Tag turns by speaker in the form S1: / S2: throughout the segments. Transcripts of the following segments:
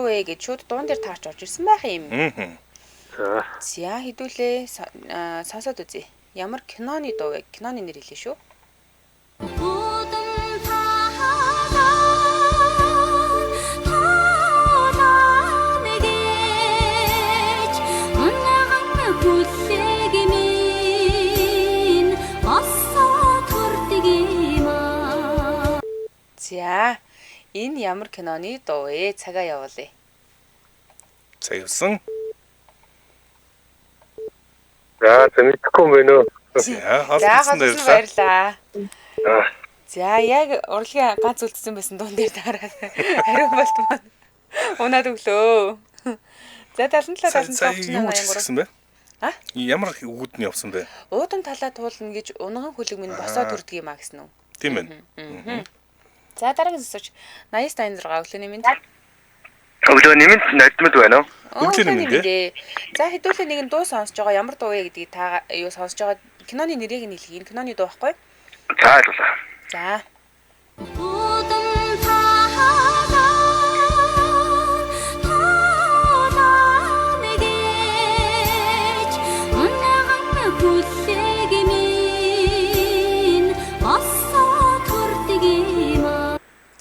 S1: дуу вэ гэж шууд дуун дээр таарч орж ирсэн байх юм. За хэдүүлээ сонсоод үзье. Ямар киноны дуу вэ? Киноны нэр хэлээ шүү. За энэ ямар киноны дуу вэ? Цагаа явуулъя.
S2: Цаг явсан.
S3: За мэдхгүй мэнэ.
S2: За холбогдсон
S1: баярлаа. За яг урлагийн ганц үлдсэн байсан дуун дээр таараад хариу болтмоо. Унаад өглөө. За 77
S2: юу гэсэн бэ?
S1: А?
S2: Ямар үгүүд нь явсан бэ?
S1: Уудан талаа туулна гэж унган хүлэг минь босоод хүрдэг юм а гэсэн үү?
S2: Тийм ээ.
S1: За дараагийн зөвсөж 80-86 өглөөний минь.
S3: Өглөөний минь нодмод байна уу?
S2: Өглөөний минь дээ.
S1: За хэдүүлээ нэгэн дуу сонсож байгаа ямар дуу вэ гэдгийг та юу сонсож байгаа киноны нэрийг нь хэлхий. Энэ киноны дуу байхгүй?
S3: За ойлголоо.
S1: За.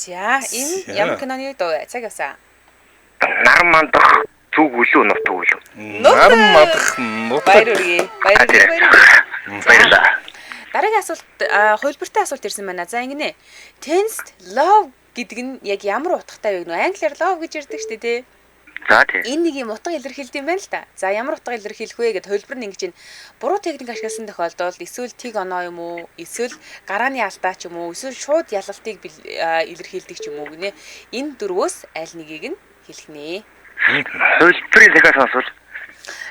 S1: За энэ ямар киноны дуу вэ? Цаг явсан.
S3: Нар мандах зүг үлүү нутг үлүү.
S2: Нар мандах нутг.
S1: Баяр үргээ.
S3: Баярлалаа.
S1: Дараагийн асуулт хувилбартай асуулт ирсэн байна. За ингэнэ. Tensed love гэдэг нь яг ямар утгатай вэ? Англиар love гэж ярьдаг шүү дээ, тий?
S3: За тий.
S1: Энэ нэг юм утга илэрхийлдэг юм байна л та. За ямар утга илэрхийлэх вэ гэд хувилбар нь ингэж буруу техник ашигласан тохиолдолд эсвэл тиг оноо юм уу, эсвэл гарааны алдаа ч юм уу, эсвэл шууд ялалтыг илэрхийлдэг ч юм уу гинэ. Энэ дөрвөөс аль нэгийг нь хэлэх нэ.
S3: Хувилбарыг дахиад сонсвол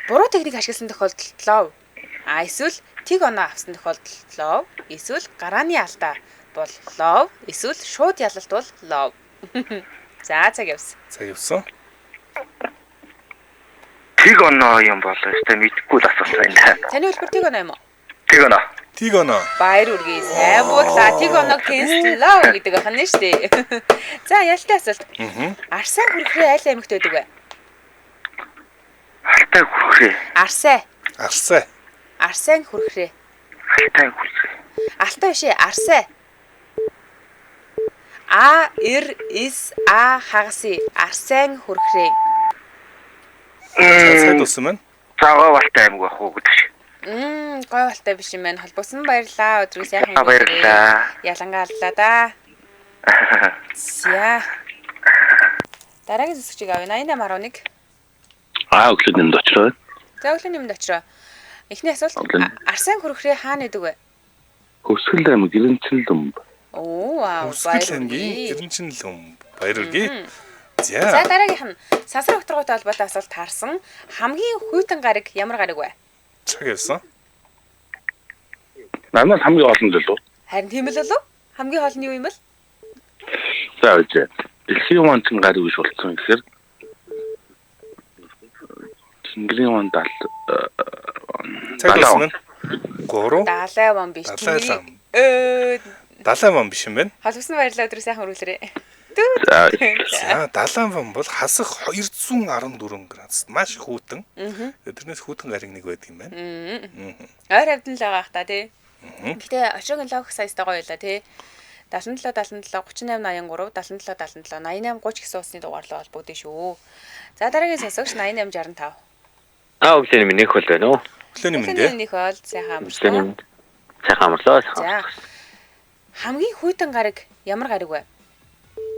S1: буруу техник ашигласан тохиолдолд love. Эсвэл тиг оноо авсан тохиолдолд love, эсвэл гарааны алдаа бол love, эсвэл шууд ялалт бол love. За цаг явсан.
S2: Цаг явсан.
S3: Тиг оноо юм болоо өстой мэдхгүй л асуулт байна.
S1: Таны хэлбэр тиг оноо юм уу?
S3: Тиг оноо.
S2: Тиг оноо.
S1: Баяр үргээ. Сайн буудлаа. Тиг оноо кэнслээ гэдэг ахна нь штэ. За ялтай асуулт. Арсаа хүрхрээ аль аймагт байдаг вэ?
S3: Алтай хүрхрээ.
S1: Арсаа. Арсаа хүрхрээ.
S3: Алтай хүрхрээ.
S1: Алтай биш ээ, арсаа. А хагаси арсан хүрхрээ.
S2: Сайн дуусан байна.
S3: Цагаа балтай аймаг бах уу гэдэг шиг.
S1: Гой балтай биш юм байна. Холбогдсон баярлаа. Өдрөө сайхан
S3: өнгөрөөрэй. Баярлаа.
S1: Ялангаа аллаа да. За. Дараагийн зөвсгчийг авъя. 8811.
S3: Өглөө нэмд очроо.
S1: За өглөө нэмд очроо. Эхний асуулт арсан хүрхрээ хаана байдаг вэ?
S3: Хөсгөл аймаг Гэрэнцэн лүмб.
S1: Оо вау.
S2: Хөсгөл аймгийн Гэрэнцэн лүмб. Баяр үргээ.
S1: За дараагийнх нь сансар окторгойтой холбоотой асуулт таарсан. Хамгийн хүйтэн гариг ямар гариг вэ?
S2: Цаг явсан.
S3: Намайг хамгийн олон л үү?
S1: Харин тийм л үү? Хамгийн хоол нь юу юм бол?
S3: За үгүй. Дэлхийн вантын гариг биш болсон гэхээр Тэнгэрийн ван дал
S2: цаг явсан. 3
S1: Далай ван биш.
S2: Далай ван биш юм байна.
S1: Холбосон баярлалаа өдрөө сайхан өргөлрээ.
S2: За далайн ван бол хасах 214 градус маш их хүйтэн. Тэрнээс хүйтэн гариг нэг байдаг юм байна.
S1: Ойр хавдан л байгаа ах та тий. Гэтэ очрог лог сайзтай гоё байла тий. 77 77 38 83 77 77 88 30 гэсэн усны дугаарлаа холбогдсон шүү. За дараагийн сонсогч 8865.
S3: Өглөөний минь их бол байна уу?
S2: Өглөөний минь дээ.
S1: Өглөөний бол сайхан амарлаа.
S3: Сайхан амарлаа.
S1: За. Хамгийн хүйтэн гариг ямар гариг вэ?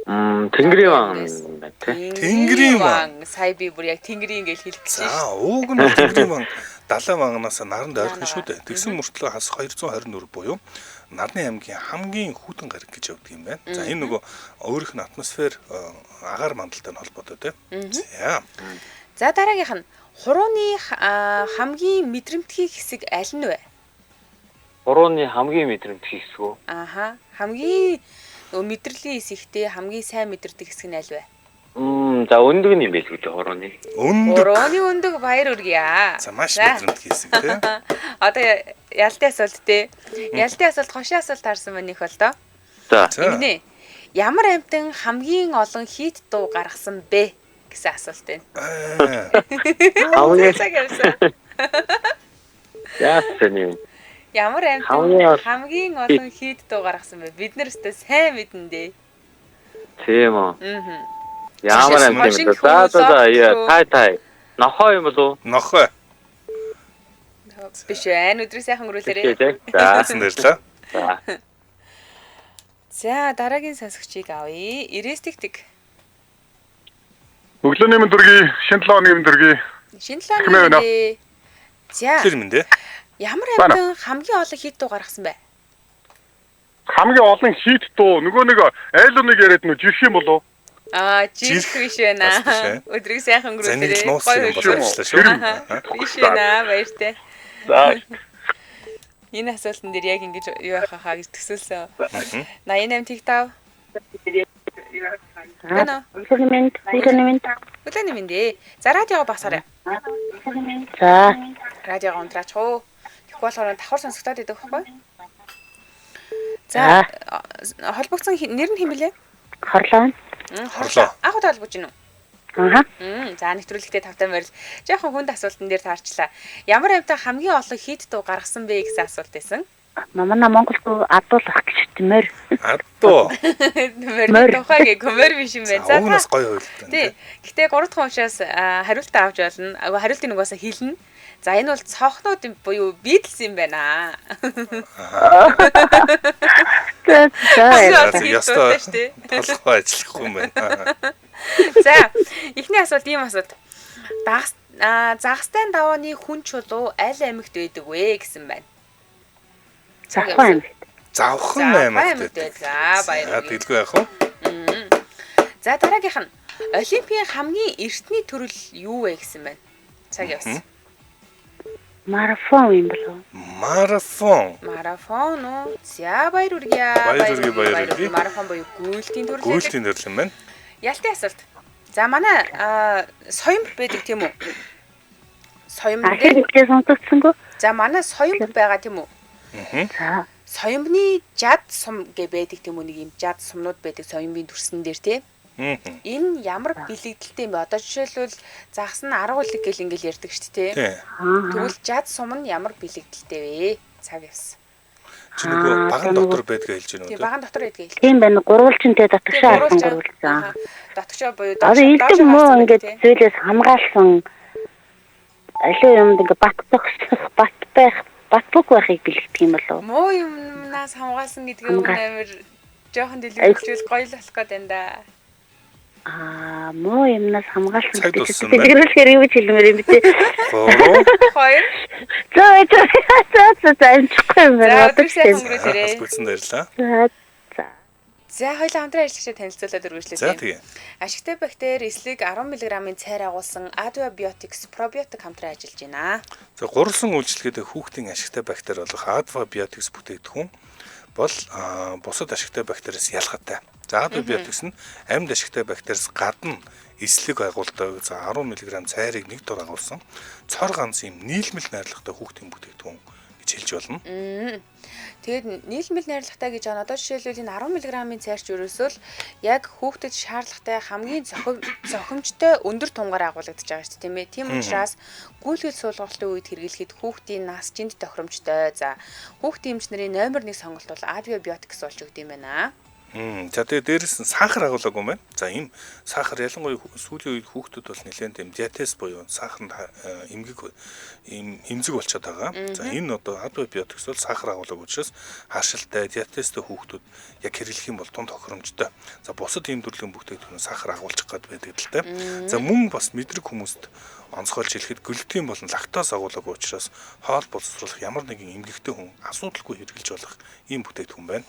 S3: Тэнгэрийн ван байна тий.
S2: Тэнгэрийн ван.
S1: Сая би бүр яг тэнгэрийн гэж хэлэх гэсэн.
S2: За ууг нь тэнгэрийн ван далайн вангнаас наранд ойрхон шүү дээ. Тэгсэн мөртлөө хас 224 буюу Нарны аймгийн хамгийн хүйтэн гариг гэж явдаг юм байна. За энэ нөгөө өөрийнх нь атмосфер агаар мандалтай холбоотой тий.
S1: За дараагийнх нь хурууны хамгийн мэдрэмтгий хэсэг аль нь вэ?
S3: Хурууны хамгийн мэдрэмтгий хэсэг үү?
S1: Ааха. Хамгийн мэдрэлийн хэсэгтэй хамгийн сайн мэдэрдэг хэсэг нь аль вэ?
S3: За өндөг нь юм байл гэдэг хурууны.
S1: Хурууны өндөг баяр үргье.
S2: За маш мэдрэмтгий хэсэг тий.
S1: Одоо ялтын асуулт тий. Ялтын асуулт хошин асуулт таарсан байна их бол доо.
S3: За.
S1: Ингэнэ. Ямар амьтан хамгийн олон хит дуу гаргасан бэ гэсэн асуулт байна.
S3: Хамгийн
S1: Цаг явсан.
S3: яасан юм.
S1: Ямар хамгийн олон хийд дуу гаргасан бэ? Бид нар өстө сайн мэдэн дээ.
S3: Тийм үү.
S1: Аа.
S3: Ямар юм бэ? За яа тай. Нохоо юм болов?
S2: Нохой.
S1: Биш ээ, өдрөө сайхан өнгөрүүлээрэй.
S3: За.
S2: Асан дэрлээ.
S3: За.
S1: За, дараагийн сонсогчийг авъя. Ирээс тэгтэг.
S4: Өглөөний мэнд төргий, шинэ 7 өдрийн мэнд төргий.
S1: Шинэ 7 өдрийн мэнд. За.
S2: Тэр минь дээ.
S1: Ямар амтан хамгийн олон хит дуу гаргасан бэ?
S4: Хамгийн олон хит дуу нөгөө нэг айлууныг яриад нөө жирх юм болов?
S1: Жирх биш байна. Өдрийг сайхан өнгөрүүлээрэй. Биш байна, баяртай.
S4: За.
S1: Энэ асуултан дээр яг ингэж юу яхаа гэж төсөөлсөн. 88 TikTok. Өглөөний мэнд. За радиого басараа.
S5: За.
S1: Радиого унтраач хуу. Тэгэхгүй болохоор давхар сонсогдоод идэх байхгүй. За холбогдсон нэр нь хэм бэлээ?
S5: Хорлоо.
S1: Хорлоо. Анх удаа холбож гинүү?
S5: Аа.
S1: За нэвтрүүлэгтээ тавтай морил. Жохон хүнд асуултан дээр таарчлаа. Ямар амтаа хамгийн олон хит дуу гаргасан бэ гэсэн асуулт байсан.
S5: Манай Монголд адуулах гэж тиймэр.
S2: Адуу.
S1: Мөр тухайг комер биш юм байна.
S2: За уунаас гоё хуйлтаа.
S1: Тий. Гэтэ 3 дахь уншаас хариултаа авч болно. Хариултын угаасаа хэлнэ. За энэ бол цонхнууд буюу Beatles юм байна.
S2: Ястаа толгой ажиллахгүй юм байна.
S1: За эхний асуулт ийм асуулт. Загастай давааны хүн чулуу аль аймагт байдаг вэ гэсэн байна.
S5: Завхан аймагт.
S2: Завхан аймагт.
S1: За баярлалаа.
S2: Дэлгүй яах вэ?
S1: За дараагийнх нь Олимпийн хамгийн эртний төрөл юу вэ гэсэн байна. Цаг явсан.
S5: Марафон юм болов.
S1: Марафон уу? За баяр үргээ. Марафон буюу гүйлтийн төрөл.
S2: Гүйлтийн төрөл юм байна.
S1: Ялтын асуулт. За манай соёмб байдаг тийм үү? Соёмб
S5: дээр сонсогдсонгүй.
S1: За манай соёмб байгаа тийм үү?
S5: За.
S1: Соёмбны жад сум гэ байдаг тийм үү? Нэг юм жад сумнууд байдаг соёмбын төрсөн дээр тийм. Энэ ямар бэлэгдэлтэй юм бэ? Одоо жишээлбэл загас нь 10 үлэг гэл ингээл ярьдаг шүү дээ. Тэгвэл жад сум нь ямар бэлэгдэлтэй вэ? Цаг явсан.
S2: Чи нөгөө баган дотор байдгаа хэлж байна уу?
S1: Тийм баган дотор байдгаа хэлж.
S5: Тийм байна. Гурвалжинтэй татгшаа харсан гурвалжсан.
S1: Татгшаа буюу
S5: одоо илдэг мөө ингээд зүйлээс хамгаалсан аливаа юмд ингээд бат бүх байхыг бэлэгдэх юм болов.
S1: Муу юмнаас хамгаалсан гэдэг нь амар жоохон дэлгэрүүлж гоё л болох гээд байна да.
S5: Муу юмнаас хамгаалсан гэдэг дэлгэрүүлэхээр юу гэж хэлмээр юм бэ те? 2. За амжихгүй юм байна.
S2: Асуултсан баярлаа.
S1: За хоёулаа хамтран ажиллагчаа танилцуулаад өргөжлөө.
S2: За тийм.
S1: Ашигтай бактери эслэг 10 мг-ийн цайр агуулсан Advabiotics probiotic хамтран ажиллаж байна.
S2: За гурван үйлчлэгээтэй хүүхдийн ашигтай бактери болох Advabiotics бүтээгдэхүүн бол бусад ашигтай бактериас ялгаатай. За Advabiotics нь амьд ашигтай бактериас гадна эслэг агуулдаг. За 10 мг цайрыг нэг дор агуулсан цор ганц юм нийлмэл найрлагатай хүүхдийн бүтээгдэхүүн гэж хэлж болно.
S1: Тэгээд нийлмэл найрлагатай гэж байна. Одоо жишээлбэл энэ 10 мг-ийн цайрч ерөөсөө л яг хүүхдэд шаардлагатай хамгийн зохимжтой өндөр тунгаар агуулгадж байгаа шүү дээ, тийм ээ. Тийм учраас гүйлгэл суулгалтын үед хэрэглэхэд хүүхдийн нас жинд тохиромжтой. За хүүхдийн эмч нарын номер 1 сонголт бол Advabiotics болж өгд юм байна.
S2: За тэгээ дээрэс нь сахар агуулгагүй юм байна. За ийм сахар ялангуяа сүүлийн үед хүүхдүүд бол нэлээд юм диатез буюу сахарнд эмзэг болчиход байгаа. За энэ одоо Advabiotics бол сахар агуулгагүй учраас харшилтай диатезтэй хүүхдүүд яг хэрэглэх юм бол тун тохиромжтой. За бусад ийм төрлийн бүтээгдэхүүн сахар агуулчих гээд байдаг л та. За мөн бас мэдрэг хүмүүст онцгойлж хэлэхэд глютен болон лактоз агуулгагүй учраас хоол боловсруулах ямар нэгэн эмгэгтэй хүн асуудалгүй хэрэглэж болох ийм бүтээгдэхүүн байна.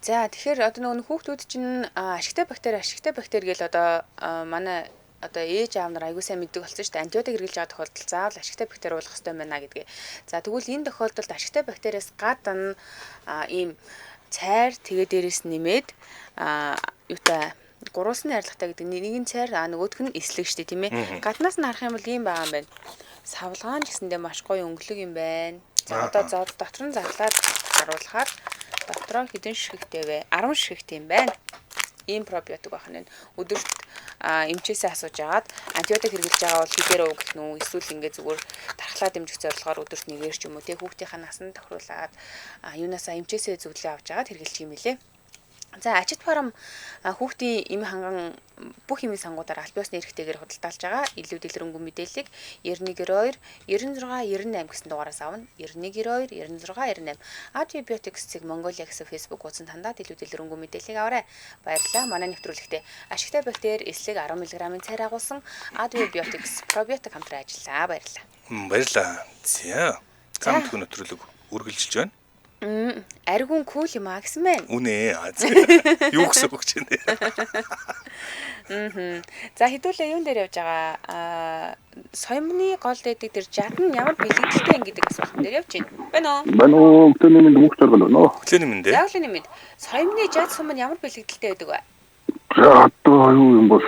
S1: За тэгэхээр одоо нөгөө хүүхдүүд чинь ашигтай бактери гэл одоо манай одоо ээж аав нар аягүй сайн мэддэг болсон шүү дээ. Антибиотик хэрэглэж байгаа тохиолдолд заавал ашигтай бактери уулах хэрэгтэй байна гэдгээ. За тэгвэл энэ тохиолдолд ашигтай бактериас гадна ийм цайр тэгээ дээрээс нэмээд юутай гурвалсан найрлагатай гэдэг нэг нь цайр нөгөөх нь эслэг шүү дээ, тийм ээ. Гаднаас нь харах юм бол ийм байгаа юм байна. Савлгаан гэсэндээ маш гоё өнгөлөг юм байна. За одоо дотор нь зарлаад харуулахаар дотроо хэдэн ширхэгтэй вэ? 10 ширхэгтэй юм байна. ийм пробиотик байх нь өдөрт эмчээсээ асууж агаад антибиотик хэрэглэж байгаа бол хэдээр уу гэх нү эсвэл ингээд зүгээр тархлаа дэмжих зорилгоор өдөрт нэгээр ч юм уу тий хүүхдийнхаа насанд тохируулаад юунасаа эмчээсээ зөвлөө авч агаад хэрэглэж юм билээ. За ачит фарм хүүхдийн эм ханган бүх эмийн сангуудаар аль биесны эрхтэйгээр худалдаалж байгаа илүү дэлгэрэнгүй мэдээллийг 9192 9698 гэсэн дугаараас авна. 9192 9698 Adbiotics-ийг Mongolia гэсэн Facebook хуудсанд хандаад илүү дэлгэрэнгүй мэдээллийг аваарай. Баярлалаа. Манай нэвтрүүлэгтээ ашигтай бактери эслэг 10 мг-ийн цайр агуулсан Adbiotics пробиотик хамтран ажиллаа. Баярлалаа.
S2: Баярлалаа. За. Гамт хүн нэвтрүүлэг үргэлжилж байна.
S1: Аригун кул юм аа гэсэн мэн.
S2: Үнэ. Юу гэсэн үг чинь.
S1: За хэдүүлээ юун дээр явж байгаа. Соёмны гол дэдэг тэр жад нь ямар бэлэгдэлтэй юм гэдэг асуулт дээр явж байна. Байна уу?
S4: Байна уу? Өглөөний минь мөхтөр байна уу?
S2: Өглөөний минь дээ.
S1: Өглөөний минь. Соёмны жад сум нь ямар бэлэгдэлтэй байдаг вэ?
S4: За одоо юу юм бол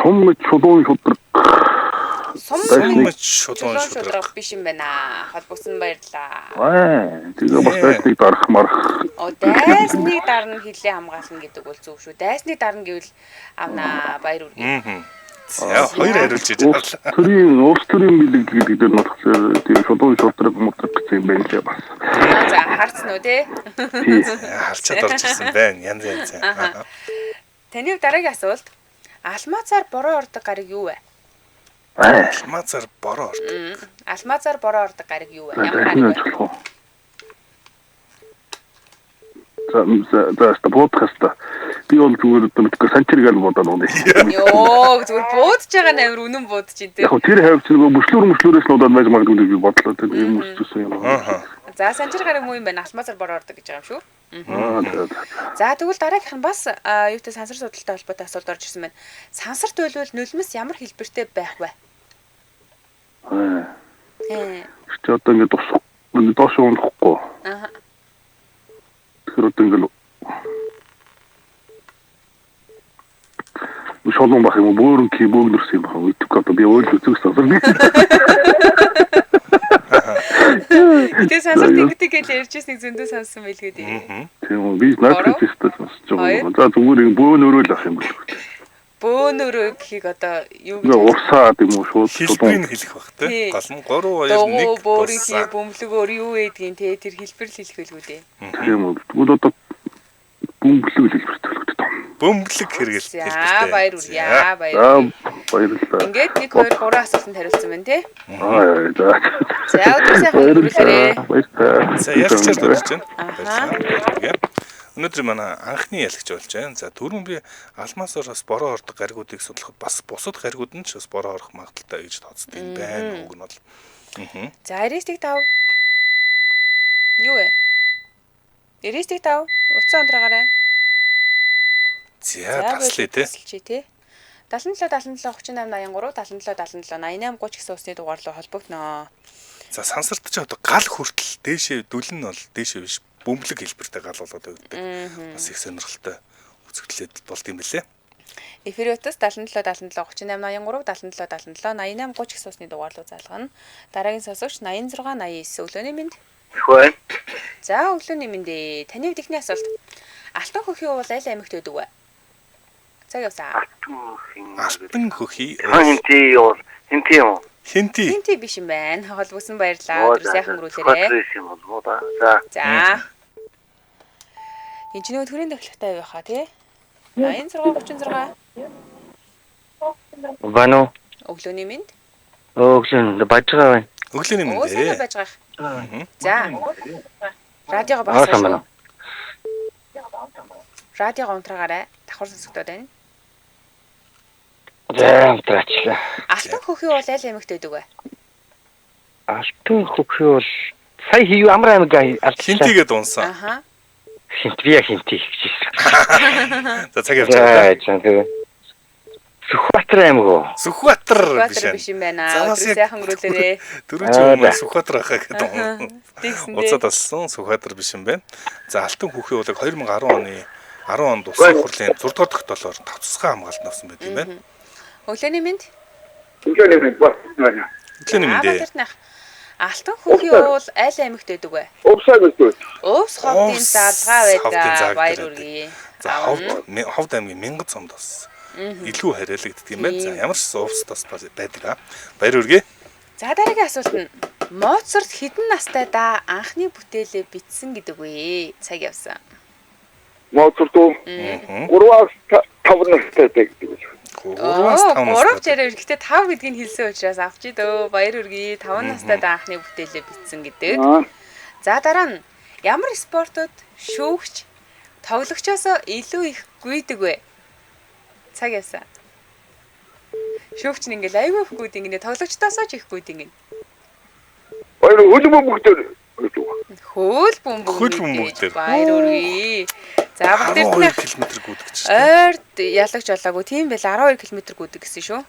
S4: сум чулуун шудраг.
S1: Сум
S2: шудраг
S1: биш юм байна. Холбогдсон баярлаа.
S4: Тэгээ бас дайсныг дарах марах.
S1: Дайсныг дарна хилээ хамгаална гэдэг бол зөв шүү. Дайсныг дарна гэвэл авна баяр үргээ.
S2: За хоёр хариулж ижил.
S4: Төрийн улс төрийн билэг гэдэг дээр нутгасаар тийм шулуун шудраг мудраг гэсэн юм байна лээ бас.
S1: За харцсан уу те?
S2: Харчаад орж ирсэн байна. Янз янз.
S1: Таны дараагийн асуулт. Алмазаар бороо ордог гариг юу вэ?
S2: Алмазаар бороо ордог.
S1: Алмазаар бороо ордог гариг юу вэ? Ямар гариг вэ?
S4: За подкаст би бол зүгээр мэдгүй санчиргал бодоод байна.
S1: Йоо зүгээр буудаж байгаа нь амар үнэн буудаж ин тэ.
S4: Яг тэр хавьч нөгөө мөшлөрөөс нуудаад байж магадгүй гэж би бодлоо тэ юм өссөн юм.
S1: За санчир гариг муу юм байна. Алмазаар бороо ордог гэж байгаа юм шүү.
S4: За
S1: тэгвэл дараагийнх нь бас юутай сансар судалтай холбоотой асуулт орж ирсэн байна. Сансарт байлвал нулимс ямар хэлбэртэй байх вэ?
S4: Чи одоо ингэ доош унахгүй. Тэр одоо ингэ шолон бах юм бөөрн ки бөөгнөрс юм байна. Үтг одоо би өөр зүгс сансар би.
S1: Тэгээ сансар тэгдэг гэж ярьжсэнийг зөндөө сонссон байлгүй дээ.
S4: Тийм үү би наадах гэсэн сонсож байгаа. За зүгээр ингэ бөөнөрөө л ах юм бол.
S1: Бөөнөрөө гэхийг одоо юу гэж
S4: урсаад юм уу шууд
S2: хэлбэрийг хэлэх бах те. Гол нь 3 2 1
S1: бөөрийн бөмбөлгөөр юу байдгийг те тэр хэлбэр л хэлэх байлгүй дээ.
S4: Тийм үү. Тэгвэл одоо бөмбөлөг хэлбэртэй л гэдэг.
S2: Бөмбөлөг хэрэгэлтэй хэлбэртэй.
S1: За баяр үргээ.
S4: Баярлалаа.
S1: Ингээд 1 2 3 асуултанд хариулсан байна те.
S4: За.
S1: За өдөр сайхан өнгөрүүлээрэй.
S2: За ялгчаар дурж байна. Өнөөдөр манай анхны ялгч болж байна. За түрүүн би алмазаас бороо ордог гаригуудыг судлахад бас бусад гаригууд нь ч бас бороо орох магадaltaй гэж тооцдог юм байна. Уг нь бол.
S1: За 95. Юу вэ? 95. Уцаа ундраагаарай.
S2: За таслая те.
S1: 77 77 38 83 77 77 88 30 гэсэн усны дугаар руу холбогдноо.
S2: За сансарт ч одоо гал хүртэл дээшээ дүлэн нь бол дээшээ биш бөмбөлөг хэлбэртэй гал болоод байдаг. Бас их сонирхолтой үзэгдлээд болд юм бэлээ.
S1: Эфириотос 77 77 38 83 77 77 88 30 гэсэн усны дугаар руу залгана. Дараагийн сонсогч 86 89 өглөөний минь.
S3: Хөөе.
S1: За өглөөний минь дээ. Таны ихний асуулт. Алтан хөхий уул аль аймагт байдаг вэ? Цаг явсаа.
S2: Алтан хөхий.
S1: Хинти биш юм байна. Холбогдсон баярлалаа. Өдөр сайхан өнгөрүүлээрэй. За. Энд чинь нөгөө төрийн тахилгатай байхаа тий. 86 36.
S3: Вано.
S1: Өглөөний минь.
S3: Өглөө бажгаа байна.
S2: Өглөөний минь дээ.
S1: Байж байгаа. За. Радиого багсаа. Радиого унтраагаарай. Давхар сонсогдоод байна.
S3: За унтраачлаа.
S1: Алтан хөхий уул аль аймагт байдаг вэ?
S3: Алтан хөхий бол сая хий амар аймаг
S2: Хинтигээд унсан.
S1: Аха.
S3: Хинти гэж.
S2: За цаг явж байгаа.
S3: Сүхбаатар аймаг уу?
S2: Сүхбаатар
S1: биш юм байна. Өдөр сайхан өнгөрүүлээрэй.
S2: Дөрөв жил Сүхбаатар ахаа гэдэг. Уцаад болсон Сүхбаатар биш юм байна. За алтан хөхий уулыг 2010 оны 10 онд улсын хурлын 6 дугаар тогтоолоор тавцасгаа хамгаалт авсан байт юм байна.
S1: Өглөөний минь.
S4: Өглөөний минь.
S1: Алтан хөхий уул аль аймагт байдаг вэ?
S4: Өвсаг гэдэг.
S1: Өвс хотын заргаа байдаг. Баяр үргээ.
S2: За Ховд аймгийн Мянган цомд бас илүү хариалагддаг юм байна. За ямар ч увс тас байдаг а. Баяр хүргэе.
S1: За дараагийн асуулт нь Моцарт хэдэн настайдаа анхны бүтээлээ бичсэн гэдэг вэ? Цаг явсан.
S4: Моцарт 3-5 настай байдаг.
S2: 3-5 настай.
S1: 3 жараа гэхдээ 5 гэдгийг хэлсэн учраас авч идөө. Баяр хүргэе. 5 настайдаа анхны бүтээлээ бичсэн гэдэг. За дараа нь ямар спортод шүүгч тоглогчоосоо илүү их гүйдэг вэ? Цаг явсан. Шүүгч нь ингээл айгүй их гүйдэг ингээд тоглогчдоосоо ч их гүйдэг ингээд.
S4: Баяр хөлбөмбөгтөр.
S1: Хөөл бөмбөг. Баяр хүргэе. За батердны
S2: 12 км гүйдэг ч.
S1: ойрд ялагч болоогүй тийм байл 12 км гүйдэг гэсэн шүү.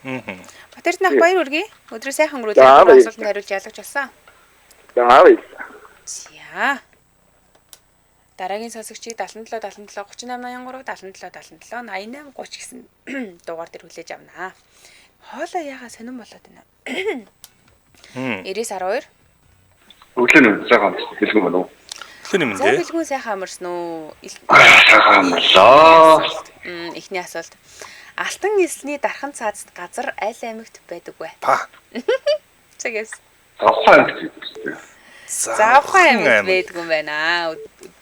S1: Батердны баяр хүргэе. Өдрөө сайхан өнгөрүүлээ. Асуултанд хариулж ялагч болсон.
S4: За баярлалаа.
S1: За. Дараагийн сонсогчийг 77 77 3883 77 77 88 30 гэсэн дугаар дээр хүлээж авнаа. Хоолоо ягаа сонирн болоод байна. 90-12.
S3: Өглөө сайхан хэлгэн байна уу?
S2: Өглөө юм
S1: За
S2: дээ.
S1: бэлгүүн сайхан амарсан уу?
S3: Сайхан болоо.
S1: Эхний асуулт. Алтан элсний дархан цаазд газар аль аймагт байдаг вэ?
S2: Па.
S1: Цагаас.
S3: Авхаа гэдэг.
S1: Завхан аймагт байдаг юм байна.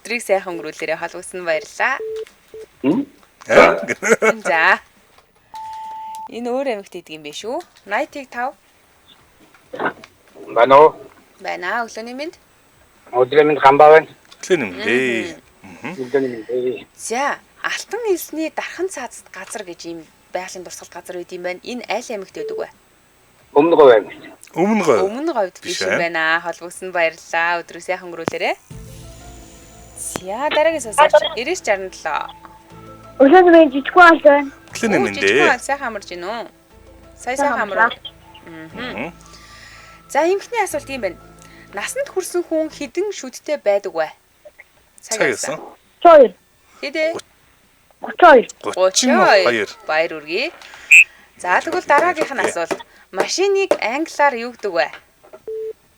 S1: Өдрийг сайхан өнгөрүүлээрээ холбосон баярлаа. За. Энэ өөр аймагт байдаг юм биш үү? 80-5.
S4: Байна уу?
S1: Байна. Өглөөний минь.
S4: Өдрийн минь хамбаа байна.
S2: Өглөө юм дээ.
S4: Өглөөний минь.
S1: За, алтан элсний дархан цаазд газар гэж ийм байгалийн дурсгалт газар үүд юм байна. Энэ аль аймагт байдаг вэ?
S4: Өмнө говь байна.
S2: Өмнө говь.
S1: Өмнө говьд биш юм байна. Холбосон баярлаа. Өдрөө сайхан өнгөрүүлээрээ. За, дараагийн сонсогч 90-67.
S5: Өглөөний минь жижигхэн аль байна.
S2: Өглөө юм дээ.
S1: Сайхан амарч гин үү? Сая сайхан амар. За, эмхний асуулт юм байна. Насанд хүрсэн хүн хэдэн шүдтэй байдаг вэ?
S2: Цаг яасан.
S5: 32.
S1: Хэдэ?
S5: 32.
S2: 32.
S1: Баяр үргээ. За, тэгвэл дараагийнх нь асуулт. Машиныг англиар юу гэдэг вэ?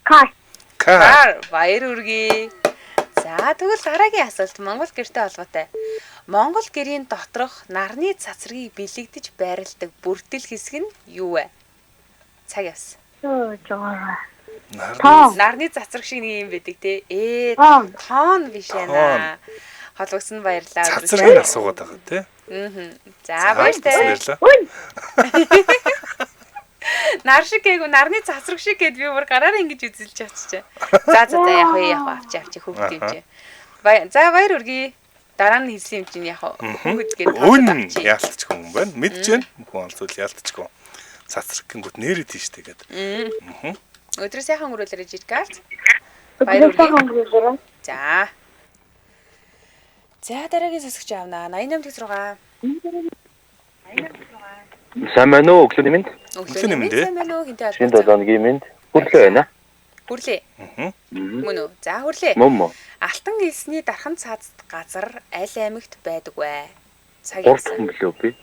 S5: Кар.
S2: Кар.
S1: Баяр үргээ. За, тэгвэл дараагийн асуулт Монгол гэртэй холбоотой. Монгол гэрийн доторх нарны цацрыг бэлэгдэж байрладаг бүрдэл хэсэг нь юу вэ? Цаг яс.
S5: Жоо.
S1: Нарны цацраг шиг нэг юм байдаг те. Тоон биш ээ. Холбосон баярлаа.
S2: Цацрыг асуугаад байгаа те.
S1: За, баярлалаа. Нар шиг гээгүй нарны цацраг шиг гэд би бүр гараараа ингэж үзэлж чадчихжээ. За яг авч хөвгт юм чи. За баяр үргээ. Дараа нь хэлсэн юм чинь яг хөвгт гээд
S2: өн яалтч хүн байна. Мэдж байна. Хүн олзуул яалтч хүн. Цацраг гингүүд нэрээ тийштэй гээд.
S1: Өдрөө сайхан өнгөрүүлээрэй жижигaalт.
S5: Баяр үргээ.
S1: За. За дараагийн сонсогч авнаа. 88-6.
S3: Сайн байна уу өглөөний минь?
S2: Өглөөний минь дээ.
S1: Сайн байна уу? Хинтээ
S3: Шинэ долооногийн минь хүрлээ байна.
S1: Хүрлээ. Мөн үү? За хүрлээ.
S3: Мөн.
S1: Алтан элсний дархан цаазд газар аль аймагт байдаг вэ? Цаг
S3: 3 дахь билүү би?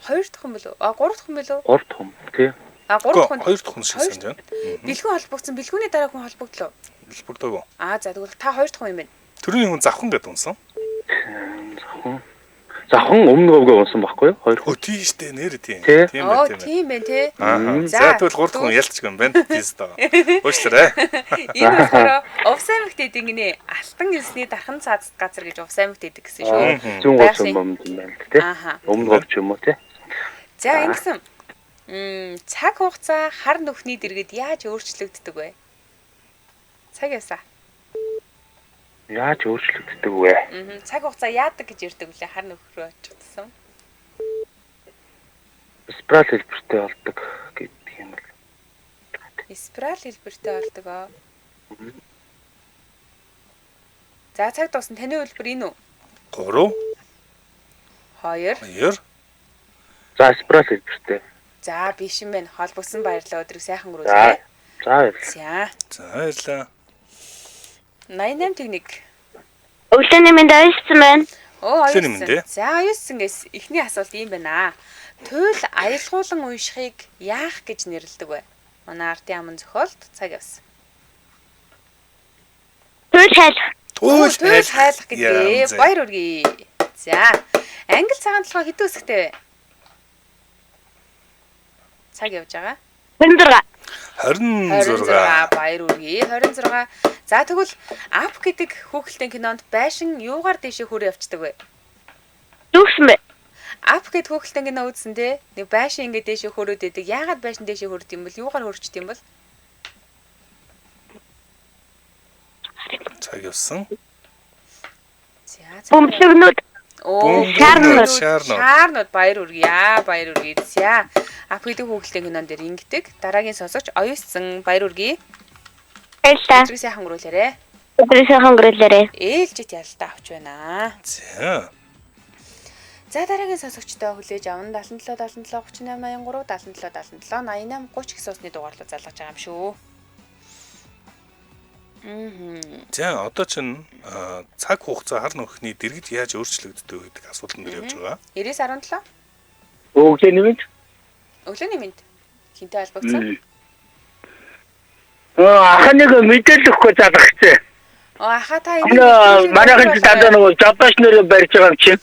S1: 2 дахь юм болов? 3 дахь юм болов?
S3: 3 дахь тий.
S1: 3 дахь нь
S2: 2 дахь нь шиг санаж байна.
S1: бэлгүүн холбогдсон. Бэлгүүний дараа хүн холбогдлоо.
S2: Холбогдоогүй.
S1: За тэгвэл та 2 дахь хүн юм байна.
S2: Төрний хүн завхан гэдэг унсан.
S3: Захан өмнө говьгоо унсан байхгүй юу? 2 хүн.
S2: Тийштэй нэр тийм.
S1: Тийм байна тий.
S2: За тэгвэл 3 дахь хүн ялцчих юм байна. Тийстаа. Уучлаарай.
S1: Энэ болохоор Увс аймагт идэг гинэ. Алтан элсний дархан цаазд газар гэж Увс аймагт идэг гэсэн шүү.
S3: Зүүн говь юм байна тий. Өмнө говь ч юм уу тий.
S1: За ингэсэн. Цаг хугацаа хар нүхний дэргэд яаж өөрчлөгддөг вэ? Цаг ясаа.
S3: Яаж өөрчлөгддөг вэ?
S1: Цаг хугацаа яадаг гэж ярьдаг үлээ хар нөх рүү очсон.
S3: Спираль хэлбэртэй болдог гэдэг юм бол.
S1: Спираль хэлбэртэй болдог аа. За цаг дуусна. Таны хэлбэр энэ үү?
S2: 3
S1: 2
S3: За спираль хэлбэртэй.
S1: За биш юм байна. Холбогдсон баярлалаа. Өдрийг сайхан өнгөрүүлээ.
S3: За баярлалаа.
S1: За.
S2: баярлалаа.
S1: 88-1.
S5: Өглөөний минь аюулсан байна.
S1: Аюулсан. За аюулсангээс эхний асуулт юм байна. Туйл аялгуулан уншихыг яах гэж нэрлэдэг вэ? Манай ардын аман зохиолд цаг явсан.
S5: Туйл хайлах.
S1: Туйл хайлах гэдэг. Баяр үргээ. За. Англи цагаан толгой хэдэн үсэгтэй вэ? Цаг явж байгаа.
S5: 26.
S1: 26 баяр үргээ 26. За тэгвэл Up гэдэг хүүхэлдэйн кинонд байшин юугаар дэшээ хөрөө явцдаг вэ?
S5: Юусэн бэ?
S1: Up гэдэг хүүхэлдэйн кино үзсэн те. Нэг байшин ингэ дэшээ хөрөөд идэг. Яагаад байшин дэшээ хөрөд юм бол юугаар хөрчд юм бол?
S2: Цаг явсан.
S1: За.
S5: Бөмбөлгнүүд.
S1: Оо, шаарнууд баяр үргээ. Баяр үргээ. За. Up гэдэг хүүхэлдэйн кинон дээр ингэдэг. Дараагийн сонсогч оюутсан баяр үргээ.
S5: Баярлалаа.
S1: Өдрөөсөө хангуулаарэ.
S5: Өдрөөсөө хангуулаарэ.
S1: Ээлжид ялтаа авч байна.
S2: За.
S1: За дараагийн сонсогчтой хүлээж аван 77 77 38 83 77 77 88 30 гэсэн усны дугаарлуу залгаж байгаа юм шүү.
S2: За одоо чинь цаг хугацаа хар нөхний дэргэд яаж өөрчлөгддөг гэдэг асуулт нэр явж байгаа.
S1: 90-17
S4: Өглөөний мэд.
S1: өглөөний мэд хинтэй холбогдсон.
S4: Ахаа нэг мэдээлэл өгөхгүй залгахчээ.
S1: Аха та
S4: Манайхан ч дандаа нөгөө жобоч нэрээ барьж байгаа юм чинь.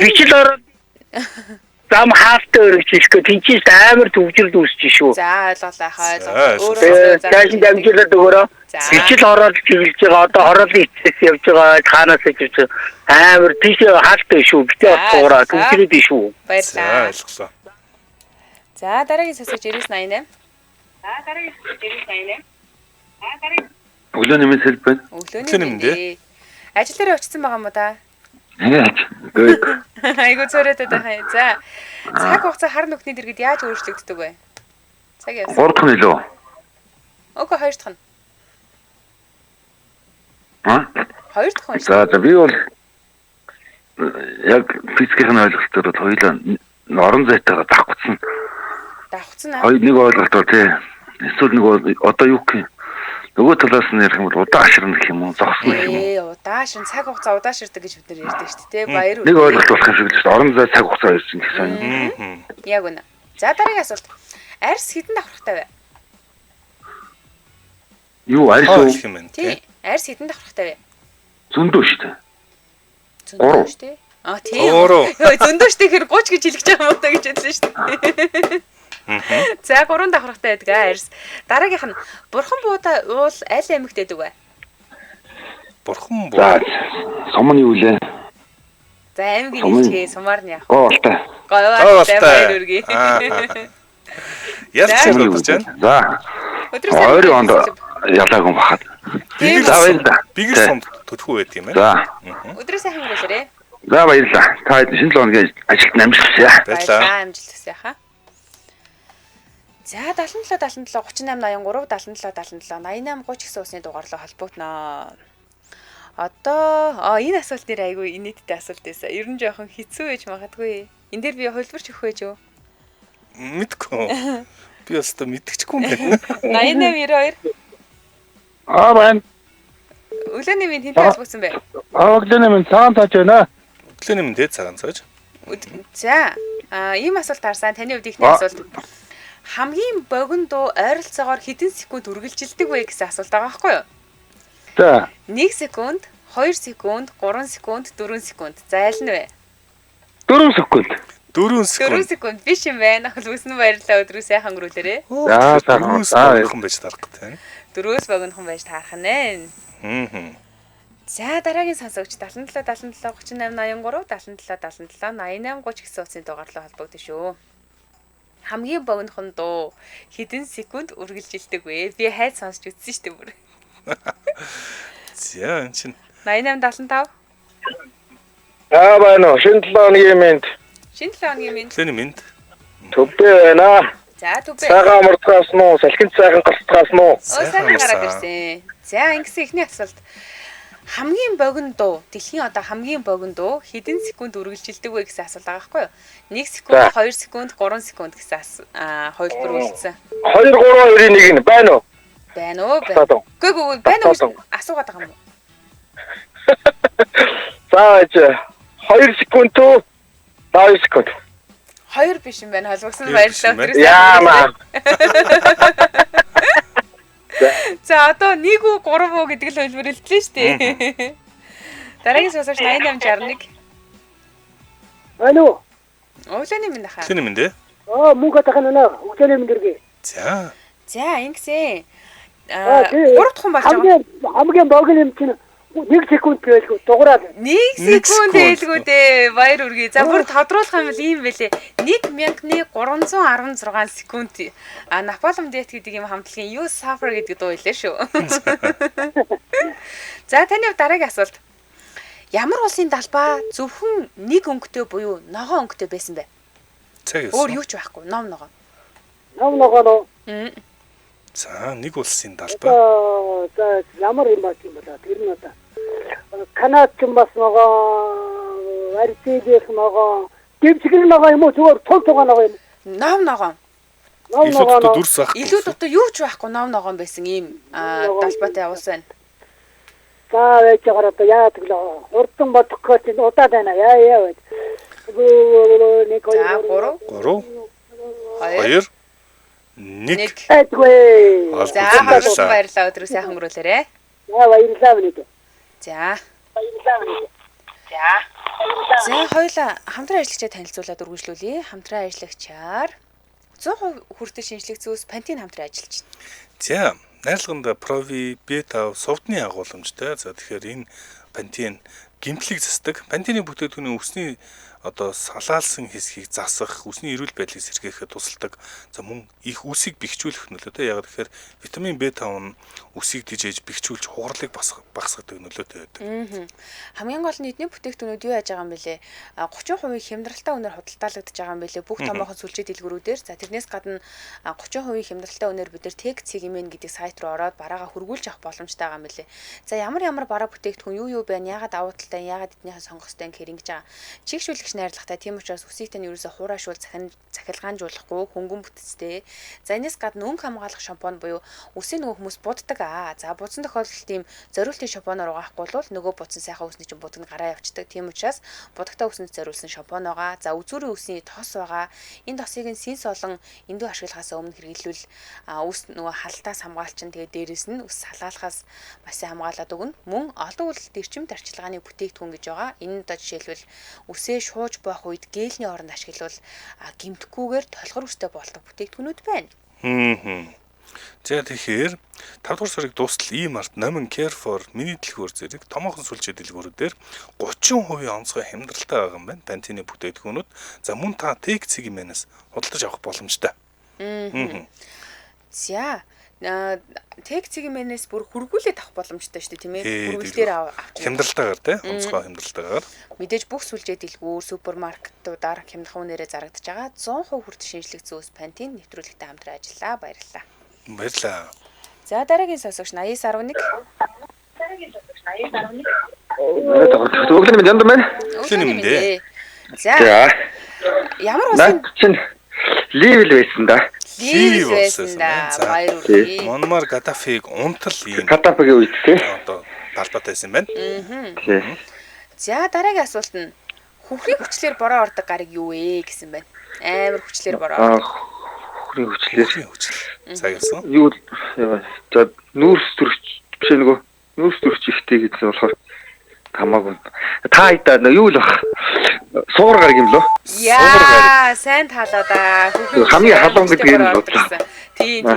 S4: Бичил ороод зам хаалтаа өргөж ирэхгүй тэнцээс амар төвжирд үүсэж шүү.
S1: За ойлголоо хаа ойлголоо.
S4: Цааш дамжуулаад өгөөрөө. Бичил ороод чиглэж байгаа одоо хороолын эцэс явж байгаа хаанаас ичиж амар тийш хаалтаа шүү. Битээ отгоороо төвжирд шүү.
S1: Баярлалаа.
S2: Ойлголоо.
S1: За дараагийн сонсогч 9988.
S3: Өглөөний мэд хэлбэн.
S1: Өглөөний мэд. Ажил дээр очсон байгаа юм уу та?
S3: Good.
S1: Айгуу цороотой тахаа. За. Цаг хугацаа хар нүхний дэргэд яаж өөрчлөгддөг вэ? Цаг явсан.
S3: 3 дахь нь илүү.
S1: Окей, 2 дахь нь.
S3: Аа?
S1: 2 дахь нь.
S3: За би бол яг физикийн ойлголтоор хоёулаа орон зайтайгаа давхцсан.
S1: Давхцсан аа.
S3: Хоёр нэг ойлголтоор тий. Эсвэл нэг одоо юу гэх юм. Нөгөө талаас нь ярих юм бол удаашрна гэх юм уу, зогсно гэх юм уу.
S1: Удаашрна цаг хугацаа удаашрдаг гэж бид нар ярьдаг шүү дээ. Баяр
S3: нэг ойлголт болох юм шиг л шүү дээ. Орон зай цаг хугацаа ирсэн гэсэн.
S1: Яг үнэ. За дараагийн асуулт. Арьс хэдэн давхрахтай вэ?
S3: Юу арьс уу?
S1: Тий. Арьс хэдэн давхрахтай вэ?
S3: Зөндөө шүү дээ.
S1: Зөндөө шүү дээ. Аа тий. Зөндөө шүү дээ хэр 30 гэж хэлж байгаа юм уу та гэж хэлсэн шүү дээ. За 3 давхрахтай байдаг арьс. Дараагийнх нь бурхан буудаа уул аль аймагт байдаг вэ?
S2: Бурхан
S3: За
S2: буу.
S3: сум нь юу лээ?
S1: За аймгийн хэлчгээ сумаар нь яах вэ?
S3: Гоолтай.
S1: Гоолтай баяр үргээ.
S2: Яаж ч бодож байна.
S3: За. Ойрын онд ялаагүй бахад. Бигэр
S2: сумд төдхөө байт юм байна.
S3: За.
S1: Өдрөө сайхан өнгөрөөрэй.
S3: За баярлалаа. Та шинэ 7 хоногийн ажилд амжилт хүсье.
S1: Баярлалаа. Амжилт хүсье хаа. За 77 77 38 83 77 77 88 30 гэсэн усны дугаарлуу холбогдноо. Одоо энэ асуулт нэр айгүй инээдтэй асуулт байсан. Ер нь жоохон хэцүү байж магадгүй. Энд дээр би хөлбөрч өгөх байж юу?
S2: Мэдгүй. Би өстө мэдчихгүй юм88 байна.
S1: 92.
S4: Байна.
S1: Өглөөний минь хинтэй холбогдсон бэ?
S4: Өглөөний минь цагаан цааж байна.
S2: Өглөөний минь дээд цагаан цааж.
S1: За ийм асуулт харсан. Таны хувьд ихний асуулт. Хамгийн богино ойролцоогоор хэдэн секунд үргэлжилдэг вэ гэсэн асуулт байгаа байхгүй юу?
S4: За.
S1: 1 секунд, 2 секунд, 3 секунд, 4 секунд. За аль нь вэ?
S4: 4 секунд.
S2: 4 секунд.
S1: 4 секунд биш юм байна. Хүлвэсэн баярлалаа өдрөө сайхан өнгөрүүлээрэ.
S2: За сайхан байж тарах гэдэг.
S1: 4-өөс богинохон байж таарах нэ. За дараагийн сонсогч 77 77 38 83 77 77 88 30 гэсэн утасны дугаарлуу холбогдсон шүү. Хамгийн богинохон дуу хэдэн секунд үргэлжилдэг вэ? Би хайд сонсч үзсэн шүү дээ бүр.
S2: За энэ чинь
S1: 88 75.
S4: Байна уу? Шинэ 7 хоногийн мэд.
S1: Шинэ 7 хоногийн мэд.
S2: Өглөөний мэд.
S4: Төбөө байна.
S1: За төбөө.
S4: Цагаан мурдгаас нь, салхинд сайхан гарцгаас нь.
S1: Сайхан гараад ирсэн. За ингэсэн ихний асуулт. Хамгийн богино дуу, дэлхийн одоо хамгийн богино дуу хэдэн секунд үргэлжилдэг вэ гэсэн асуулт байгаа байхгүй юу? 1 секунд, 2 секунд, 3 секунд гэсэн хувилбар үлдсэн.
S4: 2 3 2-ийн 1 нь байна уу?
S1: Байна уу? Үгүй байна уу? Асуугаад байгаа юм уу?
S4: За 2 секунд туу 2 секунд.
S1: 2 биш юм байна. Холбогсон баярлалаа.
S4: Яамаа.
S1: За одоо 1 үү 3 үү гэдэг л хэлбэр хэлтлээ шүү дээ. Дараагийн сонсогч 8861.
S6: Алло.
S1: Өглөөний минь хаа.
S2: Тэний минь дээ.
S6: Мөнгө тахана наа. Өглөөний минь дэргээ.
S2: За.
S1: За ингэсэн. 3 дахь хүн болж байгаа.
S6: Хамгийн богино юм чинь 1 секунд байлгүй дугаараад.
S1: 1 секунд хэлгүү дээ. Баяр үргээ. За бүр тодруулах юм бол ийм байлээ. 1316 секунд. Наполеон дэт гэдэг юм хамтлагийн You Suffer гэдэг дуу хэлээ шүү. За таны дараагийн асуулт. Ямар улсын далбаа зөвхөн нэг өнгөтэй буюу ногоон өнгөтэй байсан бэ?
S2: Цаг
S1: Өөр
S2: явсан.
S1: юу ч байхгүй. Ном ногоон.
S6: Ном ногоо.
S2: За нэг улсын далбаа.
S6: За ямар юм бэ юм бэлээ. Тэр нь одоо Канад ч бас ногоо, Аржилийн ногоо, дэвчгэр ногоо юм уу зүгээр тул тугаа ногоо юм.
S1: Ном ногоон.
S6: Ном
S2: Илүү дутуу
S6: ногоо.
S2: дүрс ах.
S1: Илүү дотор юу ч байхгүй ном ногоон байсан ийм далбаатай улс байна.
S6: За байж байгаа одоо яа тэглээ. Урдан бодох гэж удаад байна. Яа вэ? Нэг
S1: За
S2: 3 2 1
S6: Эдгүй.
S1: За
S2: баярлалаа.
S1: баярлалаа. Баярлалаа. Өдрөө сайхан өнгөрүүлээрэ.
S6: Яа баярлалаа минь.
S1: За.
S6: Баярлалаа минь.
S1: За хоёулаа хамтран ажиллагчаа танилцуулаад үргэлжлүүлье. Хамтран ажиллагчаар 100% хүртэл шинжлэх зүйс Pantene хамтран ажиллаж байна.
S2: За, найрлаганд Provi B5 сувдны агуулмжтай. За тэгэхээр энэ Pantene гэмтлийг засдаг. Pantene бүтээгдэхүүний үсний одоо салаалсан хэсгийг засах, үсний эрүүл байдлыг сэргээхэд тусалдаг. За мөн их үсийг бэхжүүлэх нөлөөтэй. Яг тэгэхээр витамин B5 нь үсийг дижээж бэхжүүлж хугарлыг багасгадаг нөлөөтэй байдаг.
S1: Хамгийн гол нь эдний бүтээгдэхүүнүүд юу яаж байгаа юм бэлээ? 30% хямдралтай үнээр худалдаалагдаж байгаа юм бэлээ. Бүх томоохон сүлжээ дэлгүүрүүдээр. За тэрнээс гадна 30% хямдралтай үнээр бид нар Tech Cigmen гэдэг сайт руу ороод бараагаа хөргүүлж авах боломжтой байгаа юм бэлээ. За ямар бараа бүтээгдэхүүн юу байна? Яагаад давуу талтай, яагаад эднийхээ сонгох ёстой гэхээр ингэж байгаа. Чигшүүлэгч найрлагатай. Тийм учраас үсийг тань ерөөсө хураашуул захилгаанжуулахгүй хөнгөн бүтцтэй. За энэс гадна өнгө хамгаалах шампунь буюу үсийн нөгөө хүмүүс буддаг. За будсан тохиолдолд тийм зориултын шампунаар угаахгүй бол нөгөө будсан сайхан үсний чинь будаг нь гараа явчихдаг. Тийм учраас будагтай үсэнд зориулсан шампунь байгаа. За үзүүрийн үсний тос байгаа. Энэ тосыг нь синс олон эндүү ашиглахаас өмнө хэрэглүүл үс нөгөө халтаас хамгаалчин тэгээ дээрэс нь үс салаалахаас маш сайн хамгаалаад өгнө. Мөн олон улсад эрчим тарчилгааны бүтээгдэхүүн гэж байгаа. Энэ одоо жишээлбэл үсээ шууж боох үед гээлний оронд ашиглавал гэмтгүүгээр толгор үстэй болдог бүтээгдэхүүнүүд байна.
S2: За тэгэхээр 5 дугаар сарыг дуустал ийм арт Nomen Care for миний дэлгүүр зэрэг томоохон сүлжээ дэлгүүрүүдээр 30% онцгой хямдралтай байгаа юм байна. Pantene бүтээгдэхүүнүүд. За мөн та Tech Cigmen-аас худалдаж авах боломжтой.
S1: За Tech Cigmen-ээс бүр хөргүүлээд авах боломжтой шүү дээ, тийм ээ. Хөргөлтөөр авч.
S2: Хямдралтайгаар тий онцгой хямдралтайгаар.
S1: Мэдээж бүх сүлжээ дэлгүүр, супермаркетуудаар хямдхан үнээрээ зарагдаж байгаа. 100% хүртэл шинжлэх зүйс Pantene нэвтрүүлэгтэй хамтран ажиллаа. Баярлалаа.
S2: Баярлалаа.
S1: За дараагийн сонсогч 8011.
S3: Өглөөний минь яндаа байна.
S1: Өглөөний минь дээ. За ямар
S3: Наад
S1: улсын
S3: чинь ливэл байсан да.
S1: Ливэл байсан да. Баяр үргэлээ.
S2: Монмар Гадафиг унтал ийм
S3: Катапагийн үед тий.
S2: одоо талбайтай байсан байна.
S3: Тий.
S1: За дараагийн асуулт нь хөхрийн хүчлэр бороо ордог гариг юу вэ гэсэн байна. Амар хүчлэр бороо.
S3: Хөхрийн хүчлэр.
S2: Цаг явсан.
S3: Юу за нүүрс төрч биш нөгөө нүүрс төрч ихтэй гэсэн болохоор хамаагүй. Та хайдаа юу л бах. Суур гараг юм лөө.
S1: Яа, сайн таалаа да.
S3: Хамгийн халуун гэдэг юм бодлоо.
S1: Тийм.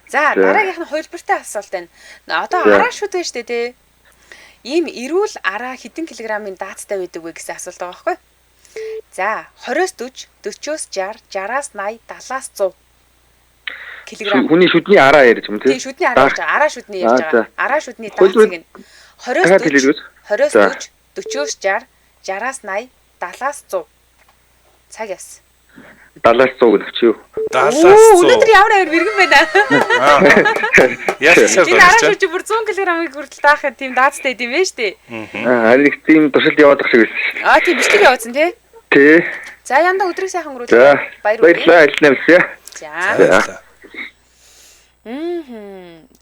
S1: За дараагийнх нь хувилбартай асуулт байна. Одоо араа шүд вэ штэ тий. Ийм эрүүл араа хэдэн килограммын даацтай байдаг вэ гэсэн асуулт байгаа байхгүй? За 20-с 40, 40-с 60, 60-аас 80, 70-аас 100 килограмм.
S3: Хүний шүдний араа ярьж юм тий.
S1: Тийм шүдний араа гэж байгаа. Араа шүдний ярьж байгаа. Араа шүдний даацыг нь 20-с 40, 40-с 60, 60-аас 80, 70-аас 100 цаг яс.
S3: 70-аас 100 гэж юу?
S2: 70-аас 100.
S1: Өнөөдөр ямар мэрэгэн байна.
S2: Яаж
S1: Энэ араа шүд бүр 100 кг-ыг хүртэл даах тийм даацтай юм байна шүү дээ.
S3: Нэг тийм туршилт яваад байх шиг байсан.
S1: Тийм бичлэг явуулсан тий.
S3: Тий.
S1: За янда өдрийг сайхан өнгөрүүлээ.
S3: За
S1: баярлалаа.
S3: Ажиллая.
S1: За.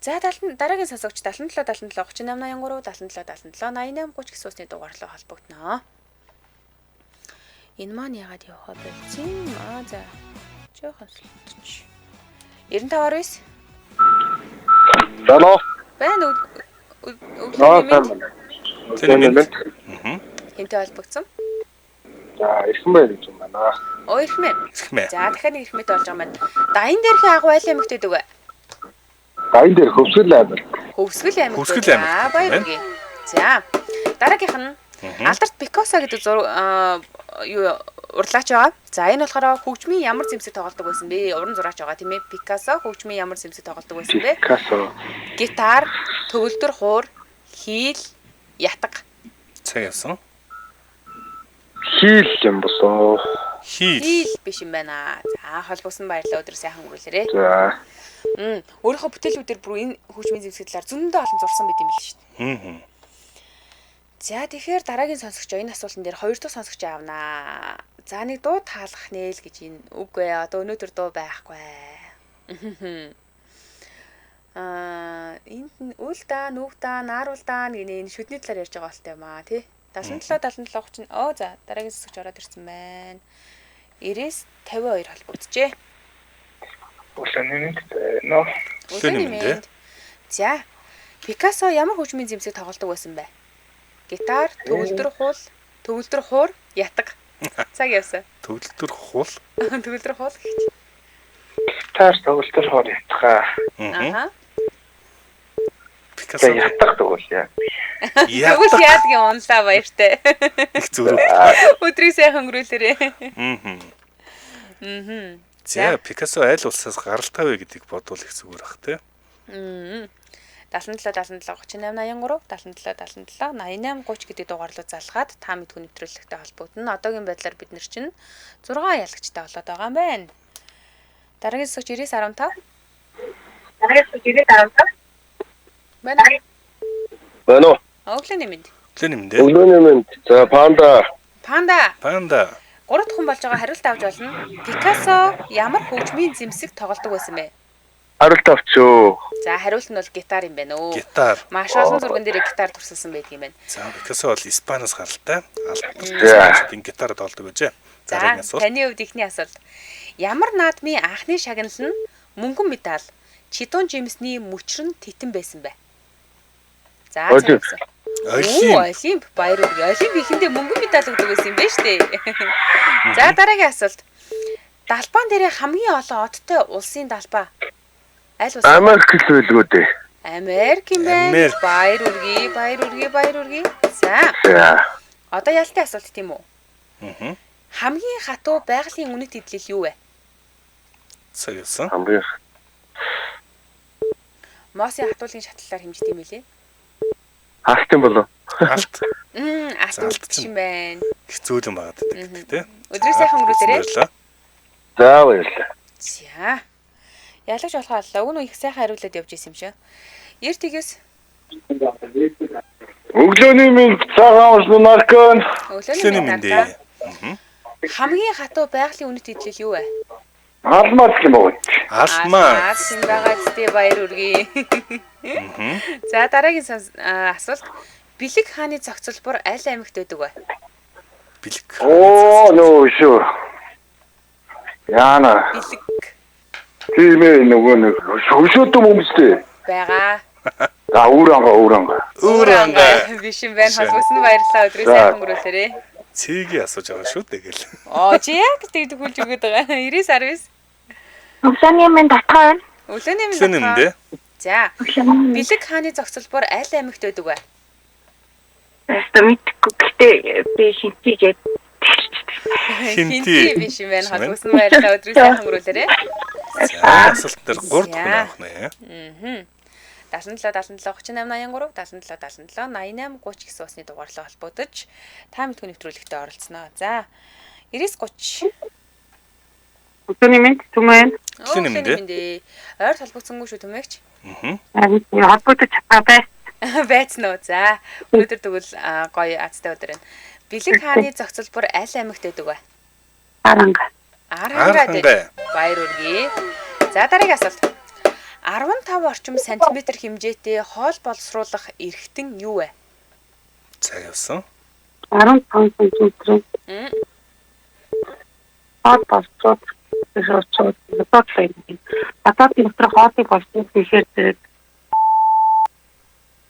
S1: За дараагийн сонсогч 77 77 38 83 77 77 88 30 гэсэн усны дугаарлаа холбогдноо. Энэ маань яагаад явахаа болцсон? За. Жохон султч. 95.9.
S3: Залуу.
S1: Байна өглөөний минь.
S2: Тэнэмэнд.
S1: Хинтээ холбогдсон.
S3: За, Эрхмээ гэж юм байна.
S1: Эрхмээ.
S2: Эрхмээ.
S1: За дахиад нэг эрхмээтэй болж байгаа юм байна. Даян дээрх агуу айл аймагт байдаг вэ?
S3: Даян дээр Хөвсгөл аймаг.
S1: Хөвсгөл аймагт.
S2: Хөвсгөл аймагт.
S1: Баяр үргээ. За дараагийнх нь Алдарт Пикассо гэдэг урлаач байгаа. За энэ болохоор хөгжмийн ямар зэмсэг тоглодог байсан бэ? Уран зураач байгаа тийм ээ. Пикассо хөгжмийн ямар зэмсэг тоглодог байсан бэ?
S3: Пикассо.
S1: Гитар, төгөлдөр хуур, хийл, ятга.
S2: Цаг явсан.
S3: Хийл юм босоо.
S2: Хийл
S1: биш юм байна. За холбосон баярлалаа өдөр сайхан өнгөрүүлээрэй.
S3: За.
S1: Өөрийнхөө бүтээлүүдээр бүр энэ хөгжмийн зэмсэг талаар зөндөө олон зурсан байт юм биш шүү дээ. За тэгэхээр дараагийн сонсогч энэ асуултан дээр 2 дахь сонсогч аавнаа. За нэг дуу таалгах нэ л гэж энэ үгүй ээ. Одоо өнөөдөр дуу байхгүй. Энд үлдаа, нүгдаа, нааруулдаа гэнэ энэ шүдний талаар ярьж байгаа болтой юм аа тий. 77 30. За дараагийн сонсогч ороод ирсэн байна. 90-52 холбогдчихэ.
S2: Үлэний.
S1: За Пикассо ямар хөгжмийн зэмсэг тоглодог байсан бэ? Гитар, төгөлдөр хуур, ятга. Цаг явсан.
S2: Төгөлдөр хуул.
S1: Төгөлдөр хуул гэж.
S3: Гитар, төгөлдөр хуур ятга.
S2: Пикассо
S3: ятга тэгвэл яа.
S1: Тэгвэл яадгийн унлаа баяртай.
S2: Их зүрх.
S1: Өдрийг сайхан өнгөрүүлээрэй.
S2: За Пикассо айл улсаас гаралтай вэ гэдгийг бодвол их зүгээр бах тий.
S1: 77 38 83 77 77 88 30 гэдэг дугаарлуу залгаад та мэдгүй нэвтрүүлэгтэй холбогдно. Одоогийн байдлаар бид нар чинь 6 ялагчтай болоод байгаа юм байна. Дараагийн сонсогч 9015. Байна.
S3: Байна уу?
S1: Өглөөний мэнд.
S2: Өглөөний мэнд.
S3: За Панда.
S1: 3 дахь хүн болж байгаа хариулт авч болно. Пикассо ямар хөгжмийн зэмсэг тоглодог байсан бэ?
S3: Хариулт авчөө.
S1: За хариулт нь бол гитар юм байна уу?
S2: Гитар.
S1: Маш олон зурган дээр гитар турсалсан байдаг юм байна.
S2: За Пикассо бол Испаниас гаралтай. Албан гитар тоглодог байжээ.
S1: За таны хувьд ихний асуулт. Ямар наадмын анхны шагнал нь мөнгөн медаль, чидун жимсний мөчрөн титэн байсан бэ? За Олимп баяр үргээ. Олимп ихэндээ мөнгөн медаль өгдөг байсан юм байна шүү дээ. За дараагийн асуулт. Далбаан дээр хамгийн олон одтой улсын далбаа аль улс?
S3: Америк хэлвэлгүү дээ.
S1: Америк юм байна. Баяр үргээ. За. Одоо ялтын асуулт тийм үү? Хамгийн хатуу байгалийн үнэт идэл юу вэ?
S2: Цаг явсан.
S3: Хамгийн
S1: Мосын хатуулын шатлалаар хэмждэг юм билээ.
S3: Алт юм болов.
S2: Алт.
S1: Алт юм байна.
S2: Хэцүү юм байгаад байдаг тий.
S1: Өдрийг сайхан өнгөрүүлээрэй.
S3: За баярлалаа.
S1: За. Яалагч болохоо аллаа. Уг нь их сайхан хариулаад явж исэн юм шиг. Ер тгээс.
S3: Өглөөний мэнд цагаан ус наркон.
S1: Өглөөний мэнд. Хамгийн хатуу байгалийн үнэт идэл юу вэ?
S3: Алмаз юм уу?
S2: Алмаз.
S1: Сингагац тий баяр үргээ. За дараагийн асуулт. Бэлэг хааны зохицолбор аль аймагт байдаг вэ?
S2: Бэлэг.
S3: Нөө шүү. Яна.
S1: Бэлэг.
S3: Тийм ээ нөгөө нэг шөвшөөд юм үстэй.
S1: Байгаа.
S3: За өөрөнгө.
S1: Биш юм байна. Холбосон баярлалаа. Өдрийг сайхан өнгөрүүлээрэй.
S2: Цэгийн асууж байгаа шүү тэгэл.
S1: Чи яг тэгдэг хүлж өгöd байгаа. 99
S5: Өглөөний мэнд татгаа байна.
S1: Өглөөний мэнд. За. Бэлэг хааны зохицолбор аль аймагт байдаг вэ?
S5: Мэдгүй гэхдээ би хинтий
S1: Хинти биш юм байна. Холбосон баярлалаа. Өдрийг сайхан өнгөрүүлээрэй.
S2: Асуулт дээр 3 дахь хүн авах нэ. 77 38 83 77 88 30 гэсэн усны дугаарлаа холбогдож та мэдгүй нэвтрүүлэгтээ оролцсноо. За 99 30
S5: Өглөөний мэнд түмэн.
S1: Ойр холбогдсонгүй шүү түмэгч.
S5: Холбогдож чадаа
S1: Байцсан уу. За өнөөдөр тэгвэл гоё азтай өдөр байна. Бэлэг хааны зохицолбор аль аймагт байдаг вэ? Аранга. Баяр үргээ. За дараагийн асуулт. 15 орчим сантиметр хэмжээтэй хоол боловсруулах эрхтэн юу вэ?
S2: Цаг явсан.
S5: 15 см. Хоол боловсруулах Бататын дотор хоолыг боловсруулах гэхээр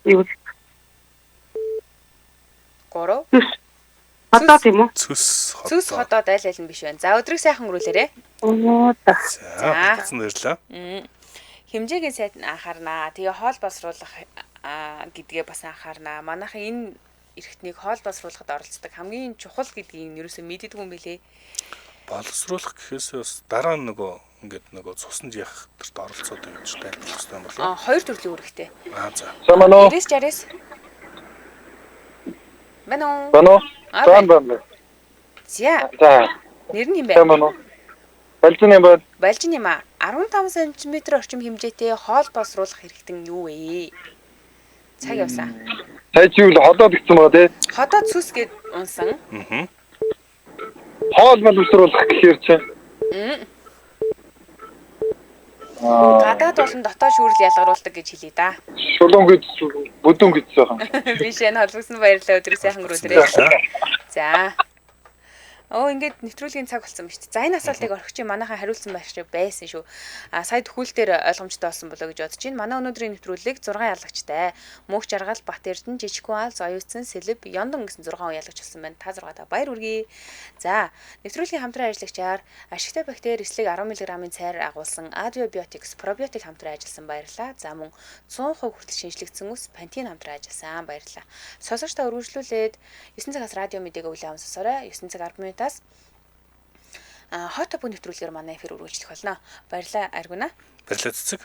S5: юу?
S1: 3
S5: Одоо тийм үү?
S2: Цөс
S1: Цүс ходоод аль аль нь биш байна. За өдрийг сайхан өнгөрүүлээрэй.
S5: Оо та.
S2: За батцсан баярлаа.
S1: Хэмжээгийн сайд анхаарнаа. Тэгээ хоол боловсруулах гэдгээ бас анхаарнаа. Манайхан энэ эрхтнийг хоол боловсруулахад оролцдог хамгийн чухал гэдгийг ерөөсөө мэддэг юм билээ.
S2: Боловсруулах гэхээс бас дараа нь ингээд цуснд яах төрт оролцоод явж тайлбарлах хэрэгтэй юм болоо.
S1: Хоёр төрлийн үүрэгтэй.
S2: За.
S3: Самано.
S1: 90-60. Бано.
S3: Бано. Бано.
S1: За.
S3: За.
S1: Нэр нь юм бэ?
S3: Самано. Балжин юм байна.
S1: Балжин юм аа. 15 см орчим хэмжээтэй хоол боловсруулах хэрэгтэн юу вэ? Цаг явсан.
S3: Сая чи юу л ходоод гисэн байгаа тий.
S1: Ходоод сүс гэд унсан.
S3: Хоол боловсруулах гэхээр чи.
S1: Гадаад болон дотоод шүүрэл ялгаруулдаг гэж хэлээ да.
S3: Шулуун гэж бүдүүн гэж сайхан.
S1: Биш энэ холбогдсон баярлалаа өдрийг сайхан өнгөрүүлээрэй. За. Ингээд нэвтрүүлгийн цаг болсон ба шүү дээ. За энэ асуултыг орхичийн манайхан хариулсан байсан шүү. Сая төхүүлтээр ойлгомжтой болсон болоо гэж бодож байна. Манай өнөөдрийн нэвтрүүлгийг 6 ялагчтай. Мөнх Жаргал, Бат Эрдэнэ, Жижигхүүн, Зоёуцсан, Сэлб, Яндон гэсэн 6 хүн ялагч болсон байна. Та 6-та баяр хүргэе. За, нэвтрүүлгийн хамтран ажиллагчаар ашигтай бактери эслэг 10 мг-ийн цайр агуулсан Adbiotix пробиотик хамтран ажилласан баярлалаа. За мөн 100% хүртэл шинжлэгдсэн ус Pantene хамтран ажилласан баярлалаа. Сонсогч та өргөжлүүлээд 9 цагаас радио мэдээг үлээн сонсоорой. 9 цаг 10 минутаас хот топ нэвтрүүлгээр манай эфир үргэлжлэх болно. Баярлалаа Аргуна.
S2: Баярлалаа цэцэг.